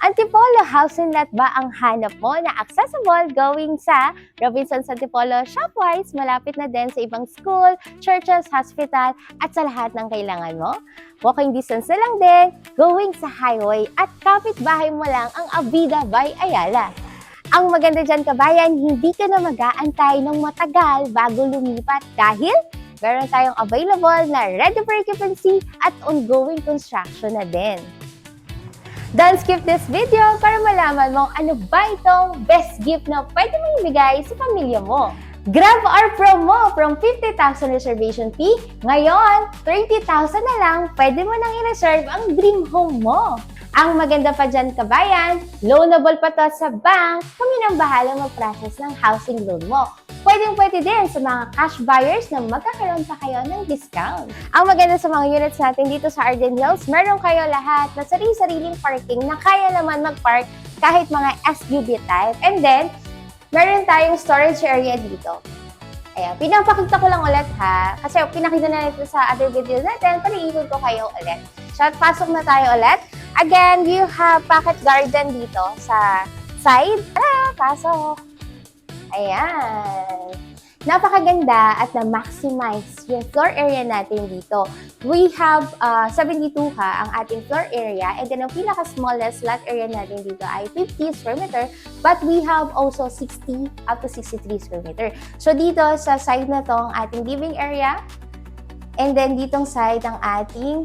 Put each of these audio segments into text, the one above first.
Antipolo House and Lot ba ang hanap mo na accessible going sa Robinsons Antipolo Shopwise, malapit na din sa ibang school, churches, hospital at sa lahat ng kailangan mo? Walking distance na lang din, going sa highway at kapitbahay mo lang ang Avida by Ayala. Ang maganda dyan kabayan, hindi ka na mag-aantay ng matagal bago lumipat dahil meron tayong available na ready for occupancy at ongoing construction na din. Don't skip this video para malaman mong ano ba itong best gift na pwede mong ibigay sa pamilya mo. Grab our promo from 50,000 reservation fee. Ngayon, 30,000 na lang, pwede mo nang i-reserve ang dream home mo. Ang maganda pa dyan kabayan, loanable pa to sa bank, kami nang bahala mag-process ng housing loan mo. Pwedeng-pwede din sa mga cash buyers na magkakaroon pa kayo ng discount. Ang maganda sa mga units natin dito sa Arden Hills, meron kayo lahat na sarili-sariling parking na kaya naman mag-park kahit mga SUV type. And then, meron tayong storage area dito. Ayan, pinapakita ko lang ulit ha, kasi pinakita na ito sa other videos natin, paliikot ko kayo ulit. So, pasok na tayo ulit. Again, you have pocket garden dito sa side. Pasok! Ayan. Napakaganda at na-maximize yung floor area natin dito. We have 72 ang ating floor area and then ang pinaka-smallest lot area natin dito ay 50 square meter but we have also 60 up to 63 square meter. So dito sa side na to ang ating living area and then ditong side ang ating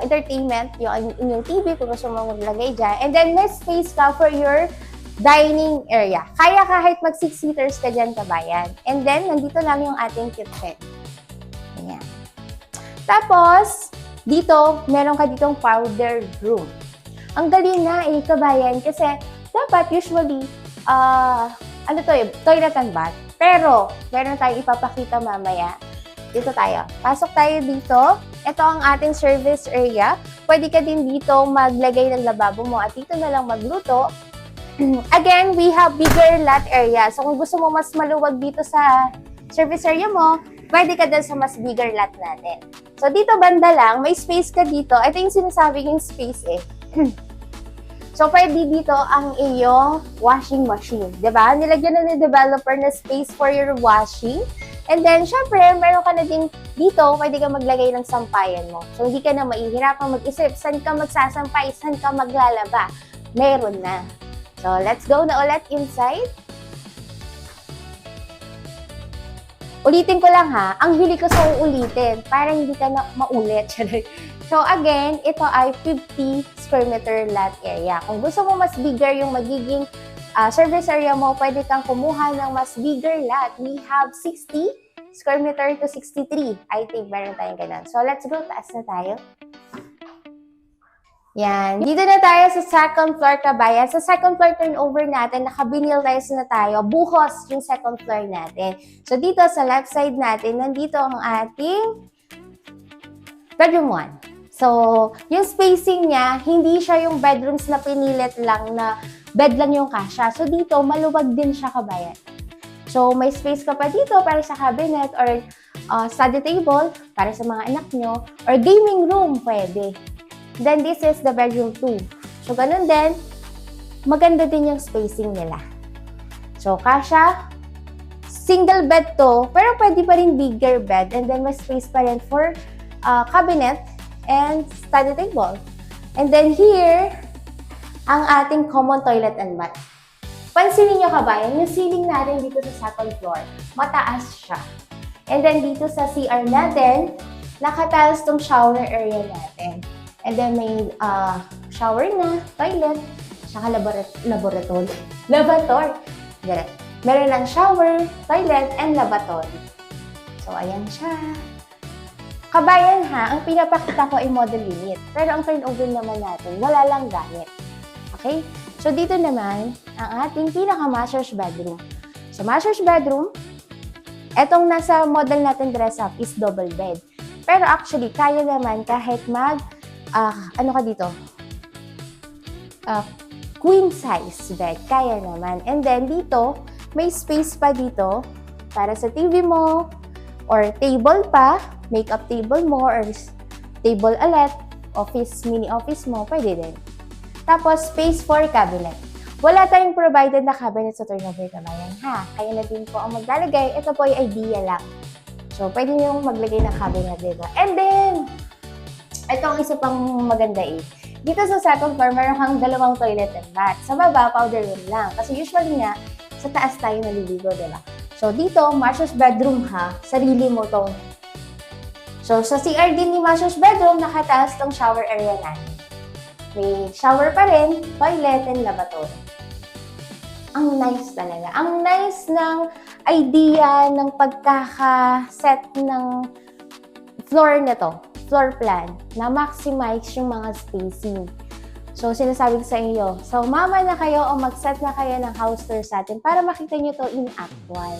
entertainment, yung inyong TV kung gusto mo maglagay dyan. And then may space ka for your dining area. Kaya kahit mag 6-seaters ka dyan kabayan. And then, nandito lang yung ating kitchen. Ayan. Tapos, dito, meron ka ditong powder room. Ang galing nga kabayan, kasi dapat usually, toilet and bath. Pero, meron tayong ipapakita mamaya. Dito tayo. Pasok tayo dito. Ito ang ating service area. Pwede ka din dito maglagay ng lababo mo at dito na lang magluto. Again, we have bigger lot area. So, kung gusto mo mas maluwag dito sa service area mo, pwede ka dun sa mas bigger lot natin. So, dito banda lang, may space ka dito. Ito yung sinasabi yung space So, pwede dito ang iyong washing machine. Diba? Nilagyan na ni developer na space for your washing. And then, syempre, meron ka na din dito, pwede ka maglagay ng sampayan mo. So, hindi ka na mahihirapang mag-isip, saan ka magsasampay, saan ka maglalaba. Meron na. So, let's go na ulit inside. Ulitin ko lang ha, ang hili ko sa uulitin para hindi ka na maulit. So, again, ito ay 50 square meter lot area. Kung gusto mo mas bigger yung magiging service area mo, pwede kang kumuha ng mas bigger lot. We have 60 square meter to 63. I think meron tayong ganun. So, let's go. Taas na tayo. Yan. Dito na tayo sa second floor kabayan. Sa second floor turnover natin, naka-vinylize na tayo. Buhos yung second floor natin. So, dito sa left side natin, nandito ang ating bedroom 1. So, yung spacing niya, hindi siya yung bedrooms na pinilit lang na bed lang yung kasya. So, dito, maluwag din siya kabayan. So, may space ka pa dito para sa cabinet or study table para sa mga anak nyo or gaming room, pwede. Then, this is the bedroom 2. So, ganun din, maganda din yung spacing nila. So, kasya, single bed to, pero pwede pa rin bigger bed. And then, may space pa rin for cabinet and study table. And then, here, ang ating common toilet and bath. Pansinin nyo kabayan, yung ceiling natin dito sa second floor, mataas siya. And then, dito sa CR natin, nakatiles tong shower area natin. And then may shower na, toilet, saka lavatory. Meron lang shower, toilet, and lavatory. So, ayan siya. Kabayan ha, ang pinapakita ko ay model unit. Pero ang turnover naman natin, wala lang gamit. Okay? So, dito naman, ang ating pinaka-master's bedroom. So, master's bedroom, etong nasa model natin dress up is double bed. Pero actually, kaya naman kahit queen size bed. Kaya naman. And then, dito, may space pa dito para sa TV mo or table pa, makeup table mo or table ulit, office, mini office mo, pwede din. Tapos, space for cabinet. Wala tayong provided na cabinet sa turnover na bayan, ha? Kaya na din po ang maglalagay. Ito po yung idea lang. So, pwede nyo maglagay ng cabinet dito. And then, ito ang isa pang maganda Dito sa second floor, meron kang dalawang toilet and bath. Sa baba, powder room lang. Kasi usually nga, sa taas tayo naliligo, diba? So, dito, master's bedroom ha. Sarili mo to. So, sa CR din ni master's bedroom, nakataas tong shower area natin. May shower pa rin, toilet, and lavatory. Ang nice talaga. Ang nice ng idea ng pagkaka-set ng floor na to, floor plan, na maximize yung mga spacing. So, sinasabi ko sa inyo, so mama na kayo o mag-set na kayo ng house tour sa atin para makita nyo to in actual.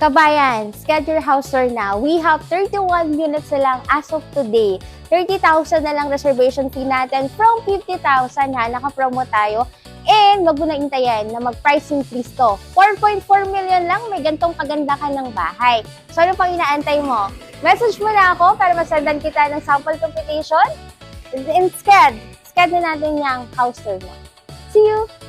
Kabayan, schedule house tour na. We have 31 units na lang as of today. 30,000 na lang reservation fee natin from 50,000 ha. Naka-promo tayo. And wag mo na intayin na mag-price increase to. 4.4 million lang, may gantong kaganda ka ng bahay. So ano pang inaantay mo? Message mo na ako para masendan kita ng sample computation. Instead, schedule natin yung house tour mo. See you!